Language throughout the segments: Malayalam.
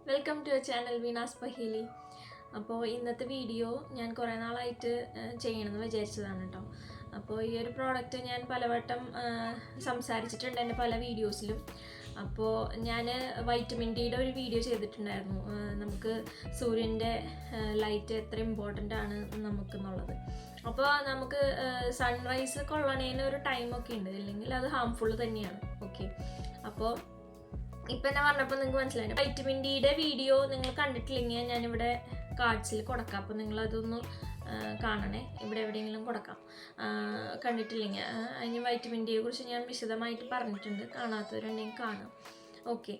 Welcome to channel Veena's Paheli. അപ്പോൾ ഇന്നത്തെ വീഡിയോ ഞാൻ കുറേ നാളായിട്ട് ചെയ്യണമെന്ന് വിചാരിച്ചതാണ് കേട്ടോ. അപ്പോൾ ഈ ഒരു പ്രോഡക്റ്റ് ഞാൻ പലവട്ടം സംസാരിച്ചിട്ടുണ്ട് എൻ്റെ പല വീഡിയോസിലും. അപ്പോൾ ഞാൻ വൈറ്റമിൻ ഡിയുടെ ഒരു വീഡിയോ ചെയ്തിട്ടുണ്ടായിരുന്നു, നമുക്ക് സൂര്യൻ്റെ ലൈറ്റ് എത്ര ഇമ്പോർട്ടൻ്റ് ആണ് നമുക്കെന്നുള്ളത്. അപ്പോൾ നമുക്ക് സൺറൈസ് കൊള്ളണേന് ഒരു ടൈമൊക്കെ ഉണ്ട്, അല്ലെങ്കിൽ അത് ഹാംഫുൾ തന്നെയാണ്. ഓക്കെ, അപ്പോൾ ഇപ്പം എന്നെ പറഞ്ഞപ്പോൾ നിങ്ങൾക്ക് മനസ്സിലായി. വൈറ്റമിൻ ഡിയുടെ വീഡിയോ നിങ്ങൾ കണ്ടിട്ടില്ലെങ്കിൽ ഞാനിവിടെ കാർഡ്സിൽ കൊടുക്കാം, അപ്പോൾ നിങ്ങളതൊന്ന് കാണണേ. ഇവിടെ എവിടെയെങ്കിലും കൊടുക്കാം, കണ്ടിട്ടില്ലെങ്കിൽ. അതിന് വൈറ്റമിൻ ഡിയെ കുറിച്ച് ഞാൻ വിശദമായിട്ട് പറഞ്ഞിട്ടുണ്ട്, കാണാത്തവരുണ്ടെങ്കിൽ കാണാം. ഓക്കെ,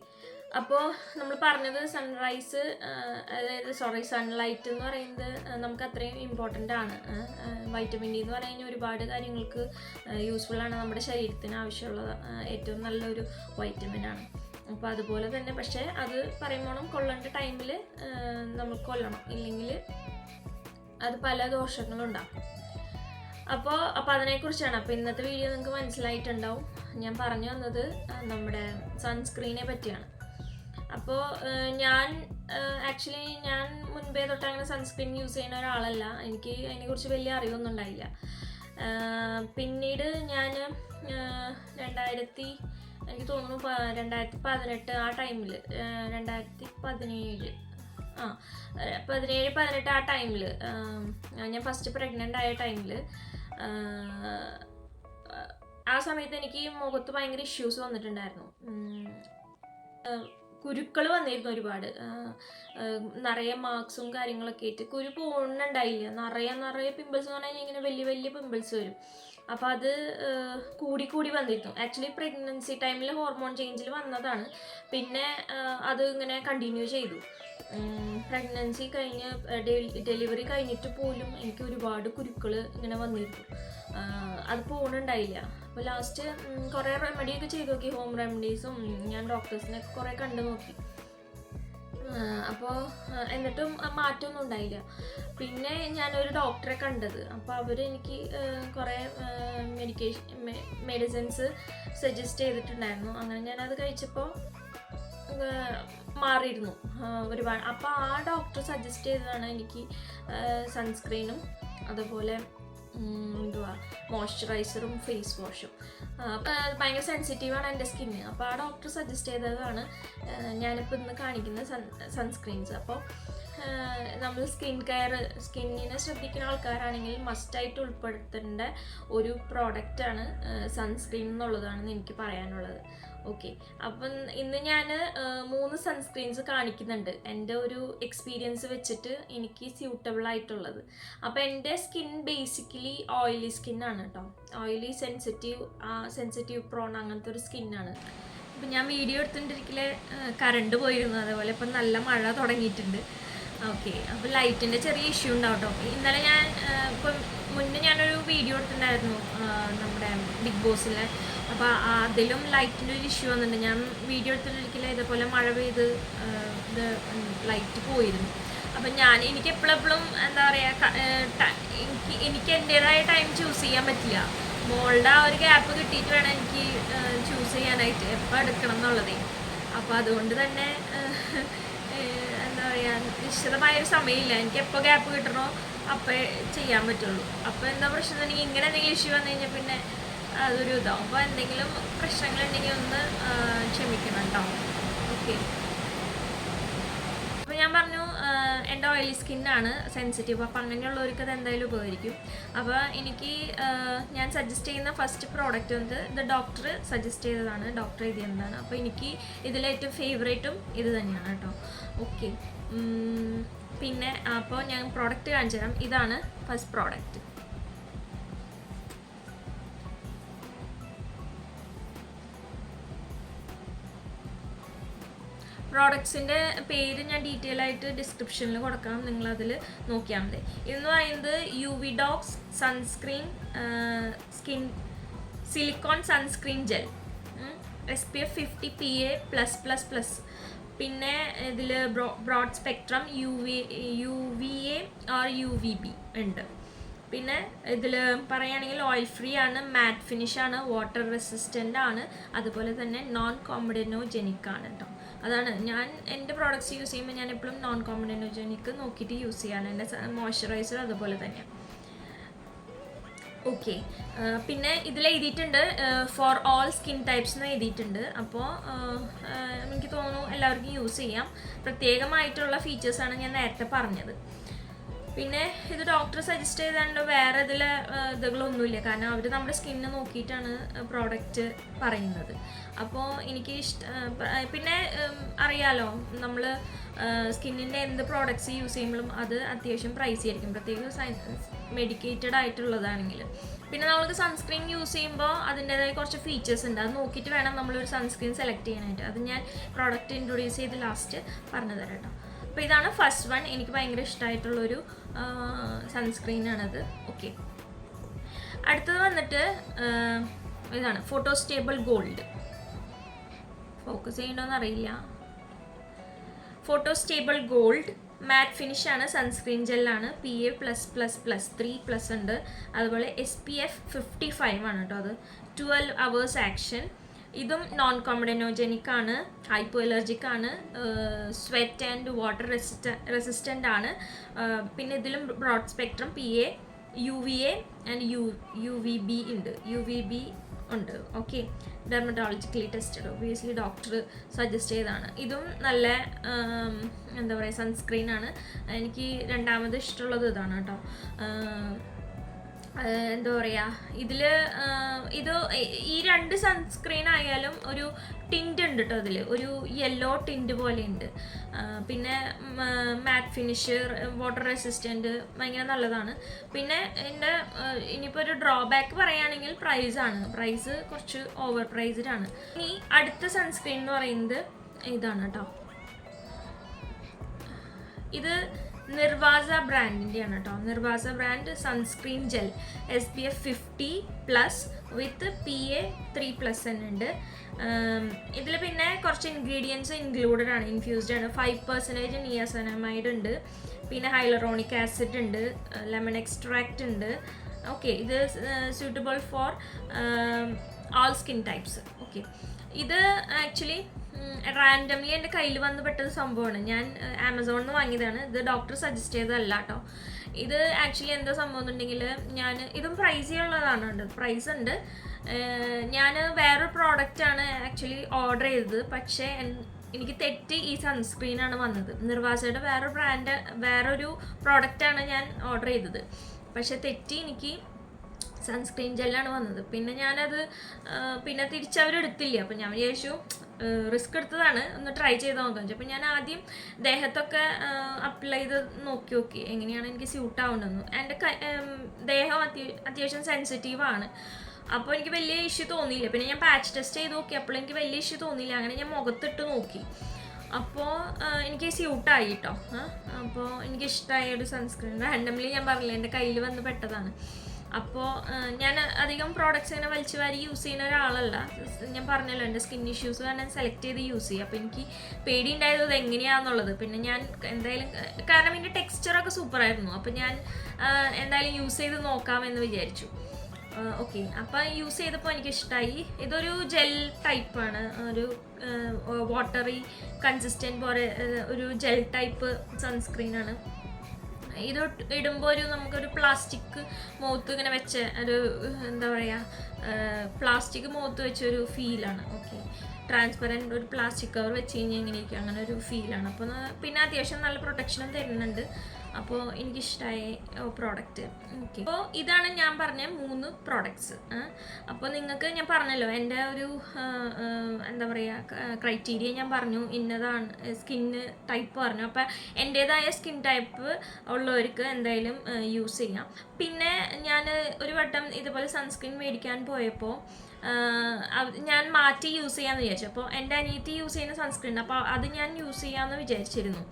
അപ്പോൾ നമ്മൾ പറഞ്ഞത് സൺറൈസ്, അതായത് സൺലൈറ്റ് എന്ന് പറയുന്നത് നമുക്ക് അത്രയും ഇമ്പോർട്ടൻ്റ് ആണ്. വൈറ്റമിൻ ഡി എന്ന് പറയുന്നത് ഒരുപാട് കാര്യങ്ങൾക്ക് യൂസ്ഫുള്ളാണ്, നമ്മുടെ ശരീരത്തിന് ആവശ്യമുള്ള ഏറ്റവും നല്ലൊരു വൈറ്റമിനാണ്. അപ്പോൾ അതുപോലെ തന്നെ, പക്ഷേ അത് പറയുമ്പോഴും കൊള്ളേണ്ട ടൈമിൽ നമ്മൾ കൊല്ലണം, ഇല്ലെങ്കിൽ അത് പല ദോഷങ്ങളുണ്ടാക്കും. അപ്പോൾ അതിനെക്കുറിച്ചാണ്. അപ്പോൾ ഇന്നത്തെ വീഡിയോ നിങ്ങൾക്ക് മനസ്സിലായിട്ടുണ്ടാവും. ഞാൻ പറഞ്ഞു വന്നത് നമ്മുടെ സൺസ്ക്രീനെ പറ്റിയാണ്. അപ്പോൾ ഞാൻ മുൻപേ തൊട്ട് അങ്ങനെ സൺസ്ക്രീൻ യൂസ് ചെയ്യുന്ന ഒരാളല്ല, എനിക്ക് അതിനെക്കുറിച്ച് വലിയ അറിവൊന്നും ഉണ്ടായില്ല. പിന്നീട് ഞാൻ എനിക്ക് തോന്നുന്നു 2018 ആ ടൈമിൽ, 2017 18 ആ ടൈമിൽ, ഞാൻ ഫസ്റ്റ് പ്രഗ്നൻ്റ് ആയ ടൈമിൽ, ആ സമയത്ത് എനിക്ക് മുഖത്ത് ഭയങ്കര ഇഷ്യൂസ് വന്നിട്ടുണ്ടായിരുന്നു. കുരുക്കൾ വന്നിരുന്നു ഒരുപാട്, നിറയെ മാർക്സും കാര്യങ്ങളൊക്കെ ആയിട്ട്. കുരു പോകുന്നുണ്ടായില്ല, നിറയെ പിമ്പിൾസ് എന്ന് പറഞ്ഞാൽ ഇങ്ങനെ വലിയ വലിയ പിമ്പിൾസ് വരും. അപ്പോൾ അത് കൂടി വന്നിരുന്നു. ആക്ച്വലി പ്രഗ്നൻസി ടൈമിൽ ഹോർമോൺ ചേഞ്ചിൽ വന്നതാണ്. പിന്നെ അത് ഇങ്ങനെ കണ്ടിന്യൂ ചെയ്തു. പ്രഗ്നൻസി കഴിഞ്ഞ് ഡെലിവറി കഴിഞ്ഞിട്ട് പോലും എനിക്ക് ഒരുപാട് കുരുക്കൾ ഇങ്ങനെ വന്നിരുന്നു, അത് പോകുന്നുണ്ടായില്ല. അപ്പോൾ ലാസ്റ്റ് കുറേ റെമഡിയൊക്കെ ചെയ്ത് നോക്കി, ഹോം റെമഡീസും ഞാൻ ഡോക്ടേഴ്സിനൊക്കെ കുറേ കണ്ടു നോക്കി. അപ്പോൾ എന്നിട്ടും മാറ്റമൊന്നും ഉണ്ടായില്ല. പിന്നെ ഞാനൊരു ഡോക്ടറെ കണ്ടത്. അപ്പോൾ അവരെനിക്ക് കുറേ മെഡിസിൻസ് സജസ്റ്റ് ചെയ്തിട്ടുണ്ടായിരുന്നു. അങ്ങനെ ഞാനത് കഴിച്ചപ്പോൾ മാറിയിരുന്നു ഒരുപാട്. അപ്പോൾ ആ ഡോക്ടർ സജസ്റ്റ് ചെയ്തതാണ് എനിക്ക് സൺസ്ക്രീനും അതുപോലെ മോയ്സ്ചറൈസറും ഫേസ് വാഷും. ഭയങ്കര സെൻസിറ്റീവാണ് എൻ്റെ സ്കിന്ന്. അപ്പോൾ ആ ഡോക്ടർ സജസ്റ്റ് ചെയ്തതാണ് ഞാനിപ്പോൾ ഇന്ന് കാണിക്കുന്ന സൺസ്ക്രീൻസ്. അപ്പോൾ നമ്മൾ സ്കിന്നിനെ ശ്രദ്ധിക്കുന്ന ആൾക്കാരാണെങ്കിൽ മസ്റ്റായിട്ട് ഉൾപ്പെടുത്തേണ്ട ഒരു പ്രോഡക്റ്റാണ് സൺസ്ക്രീൻ എന്നുള്ളതാണ് എനിക്ക് പറയാനുള്ളത്. ഓക്കെ, അപ്പം ഇന്ന് ഞാൻ 3 സൺസ്ക്രീൻസ് കാണിക്കുന്നുണ്ട്, എൻ്റെ ഒരു എക്സ്പീരിയൻസ് വെച്ചിട്ട് എനിക്ക് സ്യൂട്ടബിൾ ആയിട്ടുള്ളത്. അപ്പോൾ എൻ്റെ സ്കിൻ ബേസിക്കലി ഓയിലി സ്കിന്നാണ് കേട്ടോ, ഓയിലി സെൻസിറ്റീവ് പ്രോൺ അങ്ങനത്തെ ഒരു സ്കിന്നാണ്. ഇപ്പം ഞാൻ വീഡിയോ എടുത്തിട്ടിരിക്കലെ കറണ്ട് പോയിരുന്നു, അതേപോലെ ഇപ്പം നല്ല മഴ തുടങ്ങിയിട്ടുണ്ട്. ഓക്കെ, അപ്പോൾ ലൈറ്റിൻ്റെ ചെറിയ ഇഷ്യൂ ഉണ്ടാവും കേട്ടോ. ഇന്നലെ ഞാൻ ഇപ്പം മുന്നേ ഞാനൊരു വീഡിയോ എടുത്തിട്ടുണ്ടായിരുന്നു നമ്മുടെ ബിഗ് ബോസിലെ. അപ്പോൾ അതിലും ലൈറ്റിൻ്റെ ഒരു ഇഷ്യൂ വന്നിട്ടുണ്ട്. ഞാൻ വീഡിയോ എടുത്തിട്ടിരിക്കില്ല, ഇതേപോലെ മഴ പെയ്ത് ഇത് ലൈറ്റ് പോയിരുന്നു. അപ്പം എനിക്ക് എപ്പോഴെപ്പോഴും എന്താ പറയുക, എനിക്ക് എൻ്റേതായ ടൈം ചൂസ് ചെയ്യാൻ പറ്റില്ല. മോളുടെ ആ ഒരു ഗ്യാപ്പ് കിട്ടിയിട്ട് വേണം എനിക്ക് ചൂസ് ചെയ്യാനായിട്ട് എപ്പോൾ എടുക്കണം എന്നുള്ളതേ. അപ്പോൾ അതുകൊണ്ട് തന്നെ എന്താ പറയുക, നിശ്ചിതമായൊരു സമയമില്ല. എനിക്ക് എപ്പോൾ ഗ്യാപ്പ് കിട്ടണോ അപ്പോൾ ചെയ്യാൻ പറ്റുള്ളൂ. അപ്പോൾ എന്താ പ്രശ്നം എന്നുണ്ടെങ്കിൽ, ഇങ്ങനെ എന്തെങ്കിലും ഇഷ്യൂ വന്നു കഴിഞ്ഞാൽ പിന്നെ അതൊരു ഇതാവും. അപ്പോൾ എന്തെങ്കിലും പ്രശ്നങ്ങളുണ്ടെങ്കിൽ ഒന്ന് ക്ഷമിക്കണം കേട്ടോ. ഓക്കെ, അപ്പോൾ ഞാൻ പറഞ്ഞു എൻ്റെ ഓയിലി സ്കിന്നാണ്, സെൻസിറ്റീവ്. അപ്പോൾ അങ്ങനെയുള്ളവർക്ക് അത് എന്തായാലും ഉപകരിക്കും. അപ്പോൾ എനിക്ക് ഞാൻ സജസ്റ്റ് ചെയ്യുന്ന ഫസ്റ്റ് പ്രോഡക്റ്റ് വന്നത് ഇത് ഡോക്ടർ സജസ്റ്റ് ചെയ്തതാണ്, ഡോക്ടർ എഴുതിയതാണ്. അപ്പോൾ എനിക്ക് ഇതിലേറ്റവും ഫേവറേറ്റും ഇത് തന്നെയാണ് കേട്ടോ. ഓക്കെ, പിന്നെ അപ്പോൾ ഞാൻ പ്രോഡക്റ്റ് കാണിച്ചു തരാം. ഇതാണ് ഫസ്റ്റ് പ്രോഡക്റ്റ്. പ്രോഡക്ട്സിൻ്റെ പേര് ഞാൻ ഡീറ്റെയിൽ ആയിട്ട് ഡിസ്ക്രിപ്ഷനിൽ കൊടുക്കാം, നിങ്ങളതിൽ നോക്കിയാൽ മതി. ഇതെന്ന് പറയുന്നത് UVDOX sunscreen silicone sunscreen gel, SPF 50 PA+++. പിന്നെ ഇതിൽ broad spectrum UVA or UVB ഉണ്ട്. പിന്നെ ഇതിൽ പറയുകയാണെങ്കിൽ ഓയിൽ ഫ്രീ ആണ്, മാറ്റ് ഫിനിഷ് ആണ്, വാട്ടർ റെസിസ്റ്റൻ്റ് ആണ്, അതുപോലെ തന്നെ നോൺ കോമഡിനോജെനിക് ആണ് കേട്ടോ. അതാണ് ഞാൻ എൻ്റെ പ്രോഡക്റ്റ്സ് യൂസ് ചെയ്യുമ്പോൾ ഞാൻ എപ്പോഴും നോൺ കോമഡനോജനിക് നോക്കിയിട്ട് യൂസ് ചെയ്യാറ്. എൻ്റെ മോയ്സ്ചറൈസർ അതുപോലെ തന്നെയാണ്. ഓക്കെ, പിന്നെ ഇതിൽ എഴുതിയിട്ടുണ്ട് ഫോർ ഓൾ സ്കിൻ ടൈപ്സ് എന്ന് എഴുതിയിട്ടുണ്ട്. അപ്പോൾ എനിക്ക് തോന്നുന്നു എല്ലാവർക്കും യൂസ് ചെയ്യാം. പ്രത്യേകമായിട്ടുള്ള ഫീച്ചേഴ്സാണ് ഞാൻ നേരത്തെ പറഞ്ഞത്. പിന്നെ ഇത് ഡോക്ടർ സജസ്റ്റ് ചെയ്താണ്ട് വേറെ ഇതുകളൊന്നുമില്ല, കാരണം അവർ നമ്മുടെ സ്കിന്ന് നോക്കിയിട്ടാണ് പ്രോഡക്റ്റ് പറയുന്നത്. അപ്പോൾ എനിക്ക് പിന്നെ അറിയാലോ, നമ്മൾ സ്കിന്നിൻ്റെ എന്ത് പ്രോഡക്റ്റ്സ് യൂസ് ചെയ്യുമ്പോഴും അത് അത്യാവശ്യം പ്രൈസി ആയിരിക്കും, പ്രത്യേകം മെഡിക്കേറ്റഡ് ആയിട്ടുള്ളതാണെങ്കിൽ. പിന്നെ നമ്മൾക്ക് സൺസ്ക്രീൻ യൂസ് ചെയ്യുമ്പോൾ അതിൻ്റേതായ കുറച്ച് ഫീച്ചേഴ്സ് ഉണ്ട്, അത് നോക്കിയിട്ട് വേണം നമ്മളൊരു സൺസ്ക്രീൻ സെലക്ട് ചെയ്യാനായിട്ട്. അത് ഞാൻ പ്രോഡക്റ്റ് ഇൻട്രൊഡ്യൂസ് ചെയ്ത് ലാസ്റ്റ് പറഞ്ഞു തരാം കേട്ടോ. അപ്പോൾ ഇതാണ് ഫസ്റ്റ് വൺ, എനിക്ക് ഭയങ്കര ഇഷ്ടമായിട്ടുള്ളൊരു സൺസ്ക്രീനാണത്. ഓക്കെ, അടുത്തത് വന്നിട്ട് ഇതാണ് ഫോട്ടോ സ്റ്റേബിൾ ഗോൾഡ്. ഫോക്കസ് ചെയ്യണമെന്ന് അറിയില്ല. ഫോട്ടോ സ്റ്റേബിൾ ഗോൾഡ് മാറ്റ് ഫിനിഷ് ആണ്, സൺസ്ക്രീൻ ജെല്ലാണ്, PA+++3+ ഉണ്ട്. അതുപോലെ SPF 55 ആണ് കേട്ടോ. അത് 12 hours ആക്ഷൻ. ഇതും നോൺ കോമഡനോജനിക് ആണ്, ഹൈപ്പോ അലർജിക് ആണ്, സ്വെറ്റ് ആൻഡ് വാട്ടർ റെസിസ്റ്റൻ്റ് ആണ്. പിന്നെ ഇതിലും broad spectrum PA, UVA and UVB ഉണ്ട്. Okay, dermatologically tested, obviously doctor suggest ചെയ്തതാണ്. ഇതും നല്ല എന്താ പറയുക സൺസ്ക്രീൻ ആണ്. എനിക്ക് രണ്ടാമത് ഇഷ്ടമുള്ളത് ഇതാണ് കേട്ടോ. എന്താ പറയുക, ഇത് ഈ രണ്ട് സൺസ്ക്രീൻ ആയാലും ഒരു ടിൻറ്റ് ഉണ്ട് കേട്ടോ, അതിൽ ഒരു യെല്ലോ ടിൻറ്റ് പോലെ ഉണ്ട്. പിന്നെ മാറ്റ് ഫിനിഷ്, വാട്ടർ റെസിസ്റ്റൻറ്റ്, ഭയങ്കര നല്ലതാണ്. പിന്നെ ഇനിയിപ്പോൾ ഒരു ഡ്രോബാക്ക് പറയുകയാണെങ്കിൽ പ്രൈസ് കുറച്ച് ഓവർ പ്രൈസ്ഡ് ആണ്. ഇനി അടുത്ത സൺസ്ക്രീൻ എന്ന് പറയുന്നത് ഇതാണ് കേട്ടോ. ഇത് നിർവാസ ബ്രാൻഡിൻ്റെയാണ് കേട്ടോ. നിർവാസ ബ്രാൻഡ് സൺസ്ക്രീൻ ജെൽ SPF 50+ വിത്ത് PA 3+ തന്നെ ഉണ്ട്. ഇതിൽ പിന്നെ കുറച്ച് ഇൻഗ്രീഡിയൻസ് ഇൻക്ലൂഡഡ് ആണ്, ഇൻഫ്യൂസ്ഡ് ആണ്. 5% നിയാസനമൈഡ് ഉണ്ട്, പിന്നെ ഹൈലറോണിക് ആസിഡ് ഉണ്ട്, ലെമൺ എക്സ്ട്രാക്റ്റ് ഉണ്ട്. ഓക്കെ, ഇത് suitable for all skin types. Okay, ഇത് ആക്ച്വലി റാൻഡംലി എൻ്റെ കയ്യിൽ വന്ന് പെട്ടൊരു സംഭവമാണ്. ഞാൻ ആമസോണിൽ നിന്ന് വാങ്ങിയതാണ്. ഇത് ഡോക്ടർ സജസ്റ്റ് ചെയ്തതല്ല കേട്ടോ. ഇത് ആക്ച്വലി എന്താ സംഭവം എന്നുണ്ടെങ്കിൽ, ഇതും പ്രൈസി ഉള്ളതാണ്, പ്രൈസ് ഉണ്ട്. ഞാൻ വേറൊരു പ്രോഡക്റ്റാണ് ആക്ച്വലി ഓർഡർ ചെയ്തത്, പക്ഷേ എനിക്ക് തെറ്റ് ഈ സൺസ്ക്രീനാണ് വന്നത്. നിർവാസയുടെ വേറൊരു പ്രോഡക്റ്റാണ് ഞാൻ ഓർഡർ ചെയ്തത്, പക്ഷേ തെറ്റി എനിക്ക് സൺസ്ക്രീൻ ജെല്ലാണ് വന്നത്. പിന്നെ ഞാനത് തിരിച്ചവരെടുത്തില്ല. അപ്പം ഞാൻ വിചാരിച്ചു റിസ്ക് എടുത്തതാണ്, ഒന്ന് ട്രൈ ചെയ്ത് നോക്കാൻ വെച്ചു. അപ്പം ഞാൻ ആദ്യം ദേഹത്തൊക്കെ അപ്ലൈ ചെയ്ത് നോക്കി എങ്ങനെയാണ് എനിക്ക് സ്യൂട്ട് ആവുന്നതെന്ന്. എൻ്റെ ദേഹം അത്യാവശ്യം സെൻസിറ്റീവാണ്, അപ്പോൾ എനിക്ക് വലിയ ഇഷ്യൂ തോന്നിയില്ല. പിന്നെ ഞാൻ പാച്ച് ടെസ്റ്റ് ചെയ്ത് നോക്കി, അപ്പോൾ എനിക്ക് വലിയ ഇഷ്യൂ തോന്നിയില്ല. അങ്ങനെ ഞാൻ മുഖത്തിട്ട് നോക്കി, അപ്പോൾ എനിക്ക് സ്യൂട്ടായി കേട്ടോ. അപ്പോൾ എനിക്കിഷ്ടമായ ഒരു സൺസ്ക്രീൻ. റാൻഡംലി ഞാൻ പറഞ്ഞില്ല, എൻ്റെ കയ്യിൽ വന്ന് പെട്ടതാണ്. അപ്പോൾ ഞാൻ അധികം പ്രോഡക്റ്റ്സ് ഇങ്ങനെ വലിച്ചു വാരി യൂസ് ചെയ്യുന്ന ഒരാളല്ല. ഞാൻ പറഞ്ഞല്ലോ, എൻ്റെ സ്കിൻ ഇഷ്യൂസ് കാരണം സെലക്ട് ചെയ്ത് യൂസ് ചെയ്യും. അപ്പോൾ എനിക്ക് പേടി ഉണ്ടായത് അത് എങ്ങനെയാണെന്നുള്ളത്. പിന്നെ ഞാൻ എന്തായാലും, കാരണം ഇതിൻ്റെ ടെക്സ്ചറൊക്കെ സൂപ്പറായിരുന്നു, അപ്പോൾ ഞാൻ എന്തായാലും യൂസ് ചെയ്ത് നോക്കാമെന്ന് വിചാരിച്ചു. ഓക്കെ, അപ്പോൾ യൂസ് ചെയ്തപ്പോൾ എനിക്കിഷ്ടമായി. ഇതൊരു ജെൽ ടൈപ്പാണ്, ഒരു വാട്ടറി കൺസിസ്റ്റൻറ്റ് പോലെ ഒരു ജെൽ ടൈപ്പ് സൺസ്ക്രീനാണ്. ഇത് ഇടുമ്പോൾ നമുക്കൊരു പ്ലാസ്റ്റിക് മുഖത്ത് ഇങ്ങനെ വെച്ച ഒരു എന്താ പറയുക, പ്ലാസ്റ്റിക് മുഖത്ത് വെച്ചൊരു ഫീലാണ്. ഓക്കെ, ട്രാൻസ്പെറൻറ്റ് ഒരു പ്ലാസ്റ്റിക് കവർ വെച്ച് കഴിഞ്ഞാൽ എങ്ങനെയൊക്കെ അങ്ങനെ ഒരു ഫീലാണ്. അപ്പോൾ പിന്നെ അത്യാവശ്യം നല്ല പ്രൊട്ടക്ഷനും തരുന്നുണ്ട്. അപ്പോൾ എനിക്കിഷ്ടമായ പ്രോഡക്റ്റ്. ഓക്കെ, അപ്പോൾ ഇതാണ് ഞാൻ പറഞ്ഞ 3 പ്രോഡക്ട്സ്. അപ്പോൾ നിങ്ങൾക്ക് ഞാൻ പറഞ്ഞല്ലോ, എൻ്റെ ഒരു എന്താ പറയുക ക്രൈറ്റീരിയ ഞാൻ പറഞ്ഞു, ഇന്നതാണ് സ്കിന്ന് ടൈപ്പ് പറഞ്ഞു. അപ്പോൾ എൻ്റേതായ സ്കിൻ ടൈപ്പ് ഉള്ളവർക്ക് എന്തായാലും യൂസ് ചെയ്യാം. പിന്നെ ഞാൻ ഒരു വട്ടം ഇതുപോലെ സൺസ്ക്രീൻ മേടിക്കാൻ പോയപ്പോൾ ഞാൻ മാറ്റി യൂസ് ചെയ്യാമെന്ന് വിചാരിച്ചു. അപ്പോൾ എൻ്റെ അനിയത്തി യൂസ് ചെയ്യുന്ന സൺസ്ക്രീൻ, അപ്പോൾ അത് ഞാൻ യൂസ് ചെയ്യാമെന്ന് വിചാരിച്ചിരുന്നു.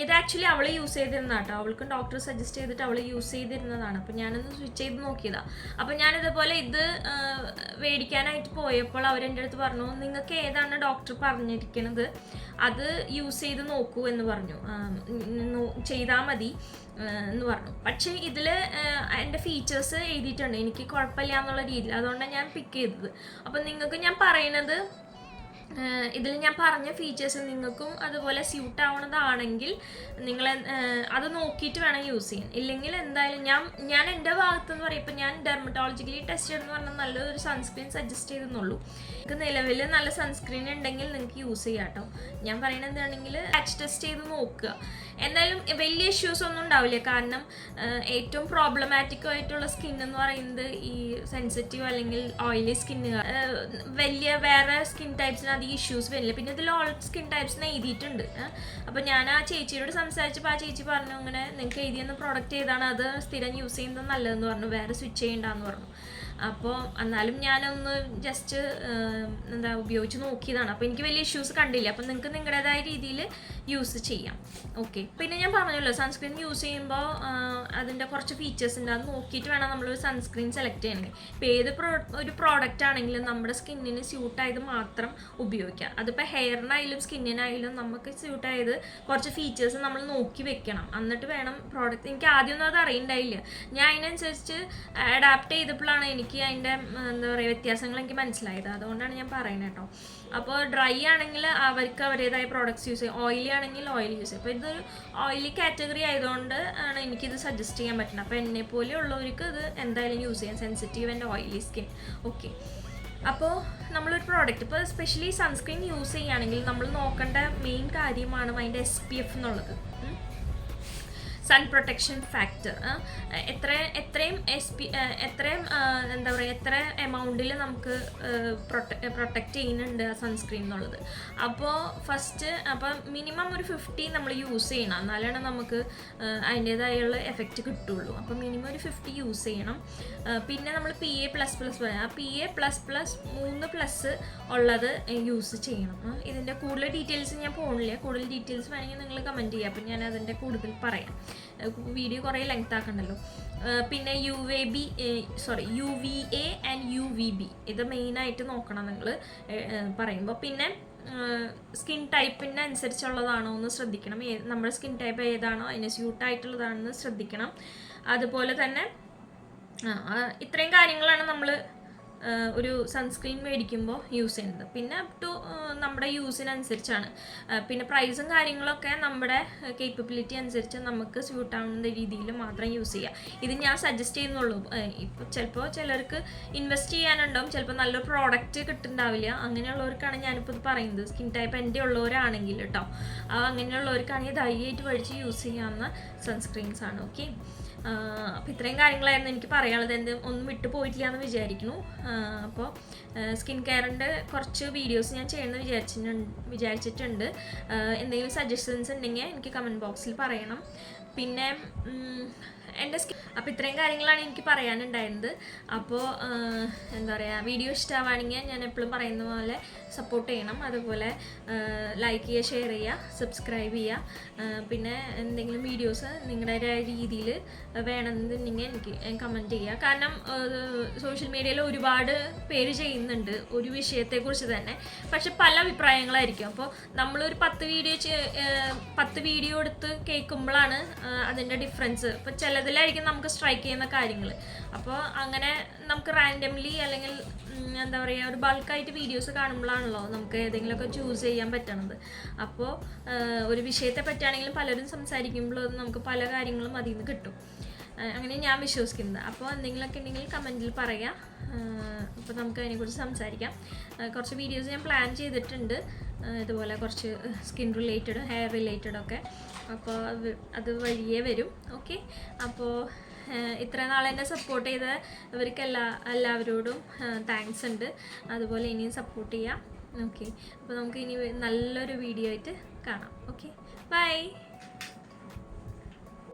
ഇത് ആക്ച്വലി അവൾ യൂസ് ചെയ്തിരുന്ന കേട്ടോ, അവൾക്ക് ഡോക്ടർ സജസ്റ്റ് ചെയ്തിട്ട് അവൾ യൂസ് ചെയ്തിരുന്നതാണ്. അപ്പോൾ ഞാനൊന്ന് സ്വിച്ച് ചെയ്ത് നോക്കിയതാണ്. അപ്പോൾ ഞാനിതുപോലെ ഇത് മേടിക്കാനായിട്ട് പോയപ്പോൾ അവരെൻ്റെ അടുത്ത് പറഞ്ഞു, നിങ്ങൾക്ക് ഏതാണ് ഡോക്ടർ പറഞ്ഞിരിക്കുന്നത് അത് യൂസ് ചെയ്ത് നോക്കൂ എന്ന് പറഞ്ഞു, ചെയ്താൽ മതി എന്ന് പറഞ്ഞു. പക്ഷേ ഇതിൽ എൻ്റെ ഫീച്ചേഴ്സ് എഴുതിയിട്ടുണ്ട്, എനിക്ക് കുഴപ്പമില്ല എന്നുള്ള രീതിയിൽ, അതുകൊണ്ടാണ് ഞാൻ പിക്ക് ചെയ്തത്. അപ്പം നിങ്ങൾക്ക് ഞാൻ പറയുന്നത് ഇതിൽ ഞാൻ പറഞ്ഞ ഫീച്ചേഴ്സ് നിങ്ങൾക്കും അതുപോലെ സ്യൂട്ട് ആവണതാണെങ്കിൽ നിങ്ങൾ അത് നോക്കിയിട്ട് വേണം യൂസ് ചെയ്യാൻ. ഇല്ലെങ്കിൽ എന്തായാലും ഞാൻ എൻ്റെ ഭാഗത്തെന്ന് പറയും, ഇപ്പം ഞാൻ ഡെർമറ്റോളജിക്കലി ടെസ്റ്റ് ചെയ്തെന്ന് പറഞ്ഞാൽ നല്ലൊരു സൺസ്ക്രീൻ സജസ്റ്റ് ചെയ്തെന്നുള്ളൂ. നിങ്ങൾക്ക് നിലവിൽ നല്ല സൺസ്ക്രീൻ ഉണ്ടെങ്കിൽ നിങ്ങൾക്ക് യൂസ് ചെയ്യാം കേട്ടോ. ഞാൻ പറയുന്നത് എന്താണെങ്കിൽ പാച്ച് ടെസ്റ്റ് ചെയ്ത് നോക്കുക. എന്തായാലും വലിയ ഇഷ്യൂസ് ഒന്നും ഉണ്ടാവില്ല. കാരണം ഏറ്റവും പ്രോബ്ലമാറ്റിക് ആയിട്ടുള്ള സ്കിൻ എന്ന് പറയുന്നത് ഈ സെൻസിറ്റീവ് അല്ലെങ്കിൽ ഓയിലി സ്കിന്നുകൾ, വലിയ വേറെ സ്കിൻ ടൈപ്സിന് അധികം ഇഷ്യൂസ് വരില്ല. പിന്നെ ഇതിൽ ഓൾ സ്കിൻ ടൈപ്സിന് എഴുതിയിട്ടുണ്ട്. അപ്പോൾ ഞാൻ ആ ചേച്ചിയോട് സംസാരിച്ചപ്പോൾ ആ ചേച്ചി പറഞ്ഞു, അങ്ങനെ നിങ്ങൾക്ക് എഴുതിയെന്ന പ്രോഡക്റ്റ് ഏതാണ്, അത് സ്ഥിരം യൂസ് ചെയ്യുന്നത് നല്ലതെന്ന് പറഞ്ഞു, വേറെ സ്വിച്ച് ചെയ്യണ്ടെന്ന് പറഞ്ഞു. അപ്പോൾ എന്നാലും ഞാനൊന്ന് ജസ്റ്റ് ഉപയോഗിച്ച് നോക്കിയതാണ്. അപ്പോൾ എനിക്ക് വലിയ ഇഷ്യൂസ് കണ്ടില്ല. അപ്പോൾ നിങ്ങൾക്ക് നിങ്ങളുടേതായ രീതിയിൽ യൂസ് ചെയ്യാം. ഓക്കെ. പിന്നെ ഞാൻ പറഞ്ഞല്ലോ, സൺസ്ക്രീൻ യൂസ് ചെയ്യുമ്പോൾ അതിൻ്റെ കുറച്ച് ഫീച്ചേഴ്സ് ഉണ്ട്, അത് നോക്കിയിട്ട് വേണം നമ്മളൊരു സൺസ്ക്രീൻ സെലക്ട് ചെയ്യണമെങ്കിൽ. ഇപ്പോൾ ഏത് ഒരു പ്രോഡക്റ്റ് ആണെങ്കിലും നമ്മുടെ സ്കിന്നിന് സ്യൂട്ടായത് മാത്രം ഉപയോഗിക്കാം. അതിപ്പോൾ ഹെയറിനായാലും സ്കിന്നിനായാലും നമുക്ക് സ്യൂട്ടായത് കുറച്ച് ഫീച്ചേഴ്സ് നമ്മൾ നോക്കി വെക്കണം, എന്നിട്ട് വേണം പ്രോഡക്റ്റ്. എനിക്ക് ആദ്യമൊന്നും അത് അറിയണ്ടായില്ല. ഞാൻ അതിനനുസരിച്ച് അഡാപ്റ്റ് ചെയ്തപ്പോഴാണ് എനിക്ക് അതിൻ്റെ വ്യത്യാസങ്ങൾ എനിക്ക് മനസ്സിലായത്. അതുകൊണ്ടാണ് ഞാൻ പറയുന്നത് കേട്ടോ. അപ്പോൾ ഡ്രൈ ആണെങ്കിൽ അവർക്ക് അവരുടേതായ പ്രോഡക്റ്റ്സ് യൂസ് ചെയ്യും, ഓയിലി ആണെങ്കിൽ ഓയിൽ യൂസ് ചെയ്യും. അപ്പോൾ ഇതൊരു ഓയിലി കാറ്റഗറി ആയതുകൊണ്ട് ആണ് എനിക്കിത് സജസ്റ്റ് ചെയ്യാൻ പറ്റുന്നത്. അപ്പോൾ എന്നെപ്പോലെ ഉള്ളവർക്ക് ഇത് എന്തായാലും യൂസ് ചെയ്യാം, sensitive and oily skin. Okay. അപ്പോൾ നമ്മളൊരു പ്രോഡക്റ്റ് ഇപ്പോൾ എസ്പെഷ്യലി സൺസ്ക്രീൻ യൂസ് ചെയ്യുകയാണെങ്കിൽ നമ്മൾ നോക്കേണ്ട മെയിൻ കാര്യമാണ് അതിൻ്റെ SPF എന്നുള്ളത്, സൺ പ്രൊട്ടക്ഷൻ ഫാക്ടർ. എത്രയും എന്താ പറയുക, എത്ര എമൗണ്ടിൽ നമുക്ക് പ്രൊട്ടക്റ്റ് ചെയ്യുന്നുണ്ട് ആ സൺസ്ക്രീൻ എന്നുള്ളത്. അപ്പോൾ മിനിമം ഒരു 50 നമ്മൾ യൂസ് ചെയ്യണം, എന്നാലാണ് നമുക്ക് അതിൻ്റേതായുള്ള എഫക്റ്റ് കിട്ടുള്ളൂ. അപ്പോൾ മിനിമം ഒരു 50 യൂസ് ചെയ്യണം. പിന്നെ നമ്മൾ PA++ പറയാം, ആ PA++3+ ഉള്ളത് യൂസ് ചെയ്യണം. ഇതിൻ്റെ കൂടുതൽ ഡീറ്റെയിൽസ് ഞാൻ പോകുന്നില്ല, കൂടുതൽ ഡീറ്റെയിൽസ് വേണമെങ്കിൽ നിങ്ങൾ കമൻറ്റ് ചെയ്യുക, അപ്പം ഞാൻ അതിൻ്റെ കൂടുതൽ പറയാം. വീഡിയോ കുറേ ലെങ്ത് ആക്കണ്ടല്ലോ. പിന്നെ UVA ആൻഡ് UVB ഇത് മെയിനായിട്ട് നോക്കണം നിങ്ങൾ പറയുമ്പോൾ. പിന്നെ സ്കിൻ ടൈപ്പിൻ്റെ അനുസരിച്ചുള്ളതാണോ എന്ന് ശ്രദ്ധിക്കണം, നമ്മുടെ സ്കിൻ ടൈപ്പ് ഏതാണോ അതിന് സ്യൂട്ടായിട്ടുള്ളതാണെന്ന് ശ്രദ്ധിക്കണം. അതുപോലെ തന്നെ ഇത്രയും കാര്യങ്ങളാണ് നമ്മൾ ഒരു സൺസ്ക്രീൻ മേടിക്കുമ്പോൾ യൂസ് ചെയ്യുന്നത്. പിന്നെ അപ് ടു നമ്മുടെ യൂസിനനുസരിച്ചാണ്. പിന്നെ പ്രൈസും കാര്യങ്ങളൊക്കെ നമ്മുടെ കേപ്പബിലിറ്റി അനുസരിച്ച് നമുക്ക് സ്യൂട്ട് ആവുന്ന രീതിയിൽ മാത്രം യൂസ് ചെയ്യാം. ഇത് ഞാൻ സജസ്റ്റ് ചെയ്യുന്നുള്ളൂ. ഇപ്പോൾ ചിലപ്പോൾ ചിലർക്ക് ഇൻവെസ്റ്റ് ചെയ്യാനുണ്ടാവും, ചിലപ്പോൾ നല്ലൊരു പ്രോഡക്റ്റ് കിട്ടുന്നുണ്ടാവില്ല. അങ്ങനെയുള്ളവർക്കാണ് ഞാനിപ്പോൾ ഇത് പറയുന്നത്. സ്കിൻ ടൈപ്പ് എൻ്റെ ഉള്ളവരാണെങ്കിൽ കേട്ടോ, അങ്ങനെയുള്ളവർക്കാണെങ്കിൽ ധൈര്യമായിട്ട് പഠിച്ച് യൂസ് ചെയ്യാവുന്ന സൺസ്ക്രീൻസ് ആണ്. ഓക്കെ. അപ്പോൾ ഇത്രയും കാര്യങ്ങളായിരുന്നു എനിക്ക് പറയാനുള്ളത്. ഒന്നും വിട്ടു പോയിട്ടില്ല എന്ന് വിചാരിക്കുന്നു. അപ്പോൾ സ്കിൻ കെയറിൻ്റെ കുറച്ച് വീഡിയോസ് ഞാൻ ചെയ്യണമെന്ന് വിചാരിച്ചിട്ടുണ്ട്. എന്തെങ്കിലും സജഷൻസ് ഉണ്ടെങ്കിൽ എനിക്ക് കമൻറ്റ് ബോക്സിൽ പറയണം. പിന്നെ എൻ്റെ അപ്പോൾ ഇത്രയും കാര്യങ്ങളാണ് എനിക്ക് പറയാനുണ്ടായിരുന്നത്. അപ്പോൾ എന്താ പറയുക, വീഡിയോ ഇഷ്ടമാവുകയാണെങ്കിൽ ഞാൻ എപ്പോഴും പറയുന്ന പോലെ സപ്പോർട്ട് ചെയ്യണം. അതുപോലെ ലൈക്ക് ചെയ്യുക, ഷെയർ ചെയ്യുക, സബ്സ്ക്രൈബ് ചെയ്യുക. പിന്നെ എന്തെങ്കിലും വീഡിയോസ് നിങ്ങളുടെ രീതിയിൽ വേണമെന്നുണ്ടെങ്കിൽ എനിക്ക് കമൻറ്റ് ചെയ്യുക. കാരണം സോഷ്യൽ മീഡിയയിൽ ഒരുപാട് പേര് ചെയ്യുന്നുണ്ട് ഒരു വിഷയത്തെക്കുറിച്ച് തന്നെ, പക്ഷെ പല അഭിപ്രായങ്ങളായിരിക്കും. അപ്പോൾ നമ്മളൊരു 10 വീഡിയോ എടുത്ത് കേൾക്കുമ്പോഴാണ് അതിൻ്റെ ഡിഫറൻസ്. ഇപ്പോൾ ചിലതിലായിരിക്കും നമുക്ക് സ്ട്രൈക്ക് ചെയ്യുന്ന കാര്യങ്ങൾ. അപ്പോൾ അങ്ങനെ നമുക്ക് റാൻഡംലി അല്ലെങ്കിൽ എന്താ പറയുക, ഒരു ബൾക്കായിട്ട് വീഡിയോസ് കാണുമ്പോഴാണല്ലോ നമുക്ക് ഏതെങ്കിലുമൊക്കെ ചൂസ് ചെയ്യാൻ പറ്റണത്. അപ്പോൾ ഒരു വിഷയത്തെ പറ്റിയാണെങ്കിലും പലരും സംസാരിക്കുമ്പോൾ നമുക്ക് പല കാര്യങ്ങളും അതിൽ നിന്ന് കിട്ടും, അങ്ങനെ ഞാൻ വിശ്വസിക്കുന്നത്. അപ്പോൾ എന്തെങ്കിലുമൊക്കെ ഉണ്ടെങ്കിൽ കമൻറ്റിൽ പറയാം. അപ്പോൾ നമുക്ക് അതിനെക്കുറിച്ച് സംസാരിക്കാം. കുറച്ച് വീഡിയോസ് ഞാൻ പ്ലാൻ ചെയ്തിട്ടുണ്ട്, ഇതുപോലെ കുറച്ച് സ്കിൻ റിലേറ്റഡ്, ഹെയർ റിലേറ്റഡ് ഒക്കെ. അപ്പോൾ അത് വഴിയേ വരും. ഓക്കെ. അപ്പോൾ ഇത്ര നാൾ എന്നെ സപ്പോർട്ട് ചെയ്ത എല്ലാവരോടും താങ്ക്സ് ഉണ്ട്. അതുപോലെ ഇനിയും സപ്പോർട്ട് ചെയ്യാം. ഓക്കെ. അപ്പോൾ നമുക്ക് ഇനി നല്ലൊരു വീഡിയോ ആയിട്ട് കാണാം. Okay, by.